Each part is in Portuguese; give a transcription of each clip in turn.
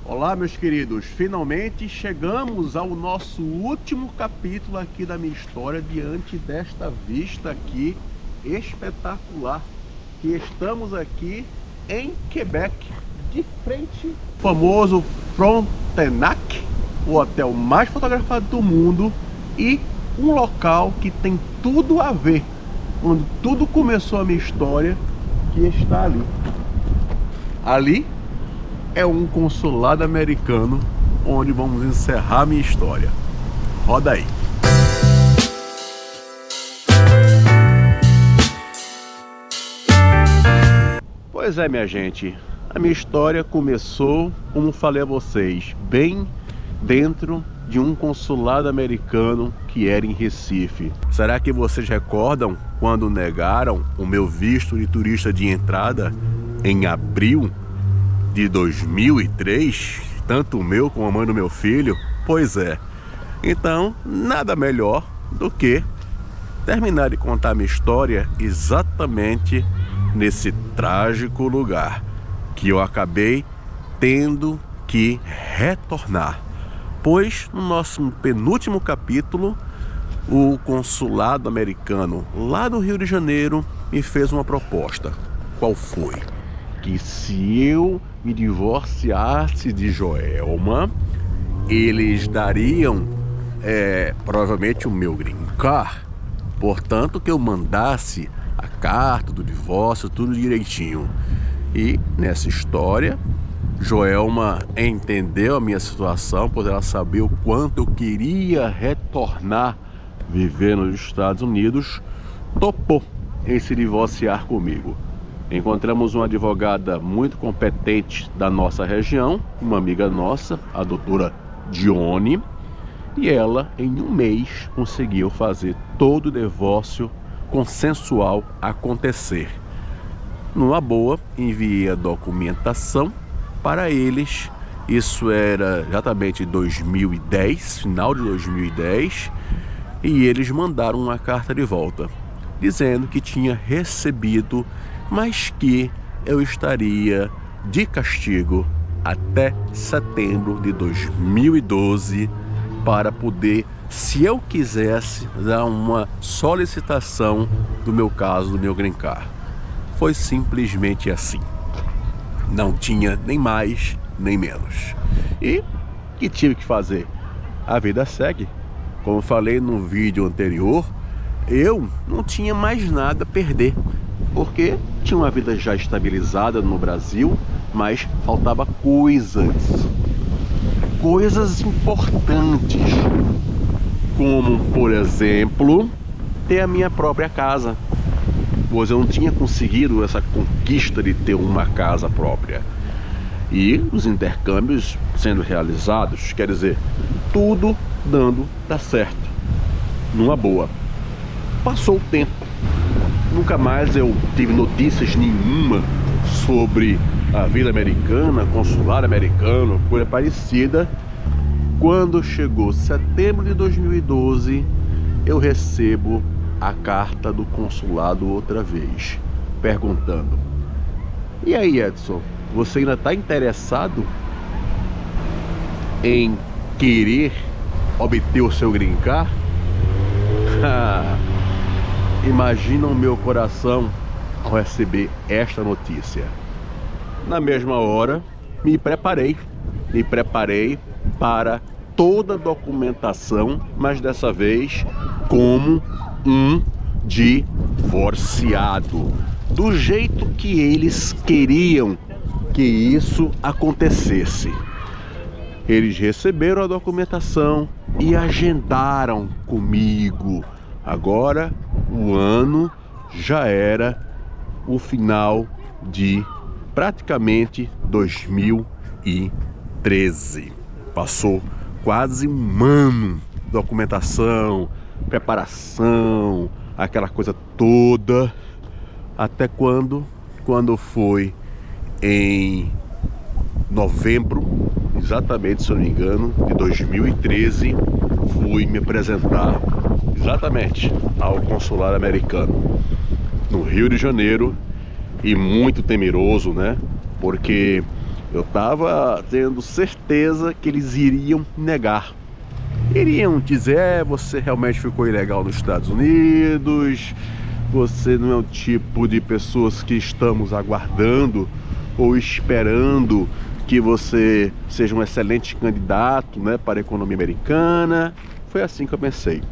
Olá, meus queridos, finalmente chegamos ao nosso último capítulo aqui da minha história diante desta vista aqui espetacular, que estamos aqui em Quebec, de frente ao famoso Frontenac, o hotel mais fotografado do mundo e um local que tem tudo a ver, onde tudo começou a minha história, que está ali. Ali é um consulado americano onde vamos encerrar minha história. Roda aí. Pois é, minha gente, a minha história começou, como falei a vocês, bem dentro de um consulado americano que era em Recife. Será que vocês recordam quando negaram o meu visto de turista de entrada em abril de 2003, tanto o meu como a mãe do meu filho? Pois é. Então, nada melhor do que terminar de contar minha história exatamente nesse trágico lugar que eu acabei tendo que retornar. Pois no nosso penúltimo capítulo, o consulado americano lá do Rio de Janeiro me fez uma proposta. Qual foi? Que se eu me divorciasse de Joelma, eles dariam provavelmente o meu green card, portanto que eu mandasse a carta do divórcio, tudo direitinho. E nessa história, Joelma entendeu a minha situação, pois ela sabia o quanto eu queria retornar viver nos Estados Unidos, topou em se divorciar comigo. Encontramos uma advogada muito competente da nossa região, uma amiga nossa, a doutora Dione, e ela, em um mês, conseguiu fazer todo o divórcio consensual acontecer. Numa boa, enviei a documentação para eles. Isso era exatamente 2010, final de 2010, e eles mandaram uma carta de volta, dizendo que tinha recebido, mas que eu estaria de castigo até setembro de 2012 para poder, se eu quisesse, dar uma solicitação do meu caso, do meu green card. Foi simplesmente assim. Não tinha nem mais, nem menos. E o que tive que fazer? A vida segue. Como falei no vídeo anterior, eu não tinha mais nada a perder, porque tinha uma vida já estabilizada no Brasil, mas faltava coisas importantes, como, por exemplo, ter a minha própria casa, pois eu não tinha conseguido essa conquista de ter uma casa própria. E os intercâmbios sendo realizados, quer dizer, tudo dando certo, numa boa. Passou o tempo, nunca mais eu tive notícias nenhuma sobre a vida americana, consulado americano, coisa parecida. Quando chegou setembro de 2012, eu recebo a carta do consulado outra vez, perguntando: e aí, Edson, você ainda está interessado em querer obter o seu green card? Imagina o meu coração ao receber esta notícia. Na mesma hora, me preparei para toda a documentação, mas dessa vez como um divorciado, do jeito que eles queriam que isso acontecesse. Eles receberam a documentação e agendaram comigo. Agora o ano já era o final de praticamente 2013. Passou quase um ano, documentação, preparação, aquela coisa toda, até quando foi em novembro, exatamente, se eu não me engano, de 2013, fui me apresentar exatamente ao consulado americano no Rio de Janeiro, e muito temeroso, né? Porque Eu estava tendo certeza que eles iriam negar. Iriam dizer, você realmente ficou ilegal nos Estados Unidos, você não é o tipo de pessoas que estamos aguardando ou esperando que você seja um excelente candidato, né, para a economia americana. Foi assim que eu pensei.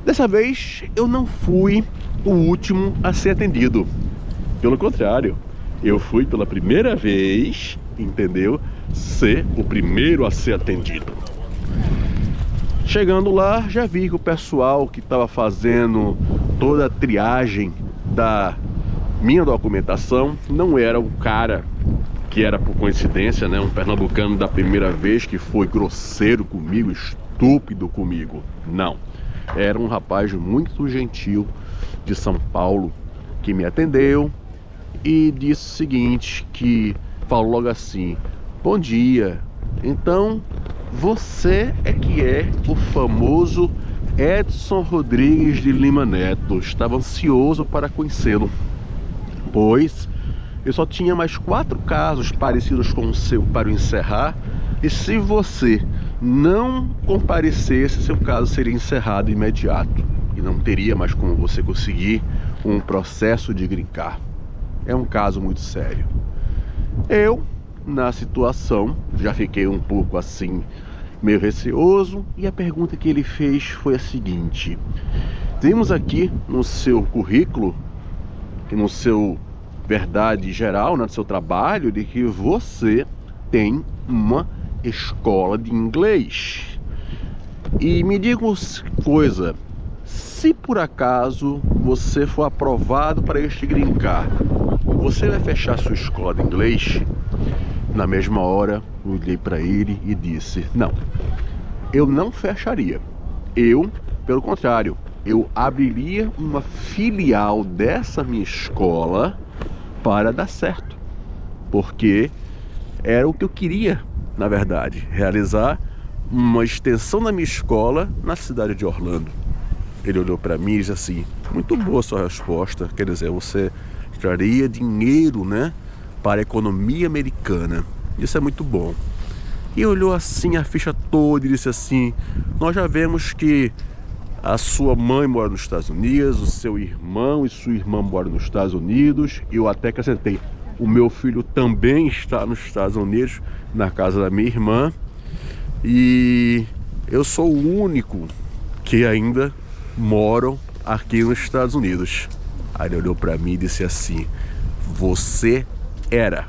Dessa vez, eu não fui o último a ser atendido. Pelo contrário, eu fui pela primeira vez, entendeu? Ser o primeiro a ser atendido. Chegando lá, já vi que o pessoal que estava fazendo toda a triagem da minha documentação não era o cara que era, por coincidência, né, um pernambucano da primeira vez que foi grosseiro comigo, estúpido comigo. Não. Era um rapaz muito gentil de São Paulo que me atendeu e disse o seguinte, que falou logo assim: bom dia, então você é que é o famoso Edson Rodrigues de Lima Neto. Estava ansioso para conhecê-lo, pois eu só tinha mais 4 casos parecidos com o seu para encerrar, e se você não comparecesse, seu caso seria encerrado imediato e não teria mais como você conseguir um processo de green card. É um caso muito sério. Eu, na situação, já fiquei um pouco assim, meio receoso, e a pergunta que ele fez foi a seguinte: vimos aqui no seu currículo e no seu verdade geral, né, do seu trabalho, de que você tem uma escola de inglês. E me diga uma coisa, se por acaso você for aprovado para este green card, você vai fechar sua escola de inglês? Na mesma hora, eu olhei para ele e disse: não, eu não fecharia. Eu, pelo contrário, eu abriria uma filial dessa minha escola para dar certo, porque era o que eu queria, na verdade, realizar uma extensão da minha escola na cidade de Orlando. Ele olhou para mim e disse assim: muito boa sua resposta, quer dizer, você traria dinheiro, né, para a economia americana, isso é muito bom. E olhou assim a ficha toda e disse assim: nós já vemos que a sua mãe mora nos Estados Unidos, o seu irmão e sua irmã moram nos Estados Unidos. Eu até acrescentei: o meu filho também está nos Estados Unidos, na casa da minha irmã. E eu sou o único que ainda moro aqui nos Estados Unidos. Aí ele olhou para mim e disse assim: você era,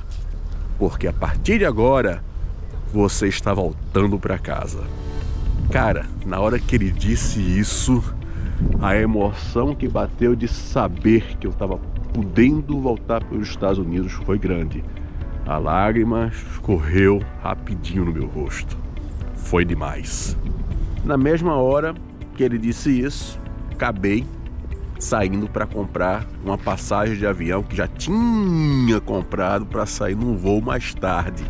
porque a partir de agora você está voltando para casa. Cara, na hora que ele disse isso, a emoção que bateu de saber que eu estava podendo voltar para os Estados Unidos foi grande. A lágrima escorreu rapidinho no meu rosto. Foi demais. Na mesma hora que ele disse isso, acabei saindo para comprar uma passagem de avião que já tinha comprado para sair num voo mais tarde.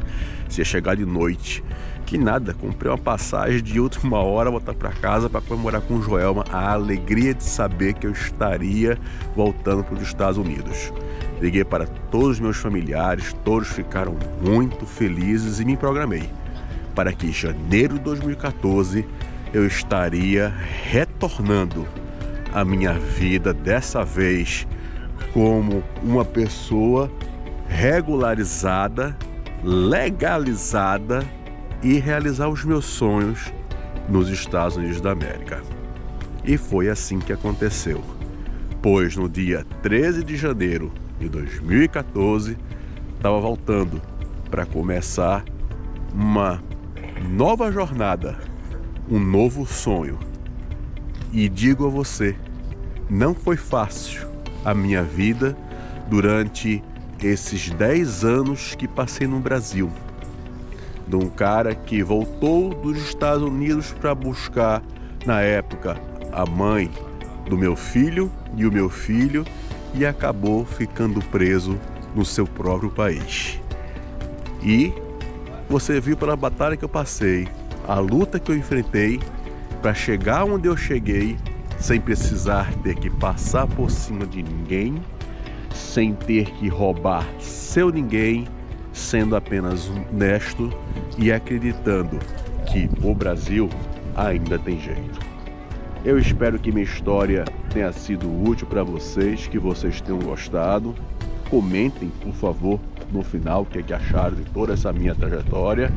Se ia chegar de noite. Que nada, comprei uma passagem de última hora, voltar para casa para comemorar com o Joelma a alegria de saber que eu estaria voltando para os Estados Unidos. Liguei para todos os meus familiares, todos ficaram muito felizes e me programei para que em janeiro de 2014 eu estaria retornando a minha vida, dessa vez como uma pessoa regularizada, legalizada, e realizar os meus sonhos nos Estados Unidos da América. E foi assim que aconteceu, pois no dia 13 de janeiro de 2014 estava voltando para começar uma nova jornada, um novo sonho. E digo a você, não foi fácil a minha vida durante esses 10 anos que passei no Brasil. De um cara que voltou dos Estados Unidos para buscar, na época, a mãe do meu filho e o meu filho, e acabou ficando preso no seu próprio país. E você viu pela batalha que eu passei, a luta que eu enfrentei para chegar onde eu cheguei, sem precisar ter que passar por cima de ninguém, sem ter que roubar seu ninguém, sendo apenas honesto e acreditando que o Brasil ainda tem jeito. Eu espero que minha história tenha sido útil para vocês, que vocês tenham gostado. Comentem, por favor, no final o que acharam de toda essa minha trajetória.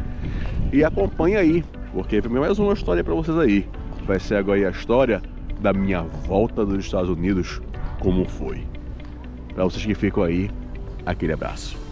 E acompanhe aí, porque vem mais uma história para vocês aí. Vai ser agora a história da minha volta dos Estados Unidos, como foi. Para vocês que ficam aí, aquele abraço.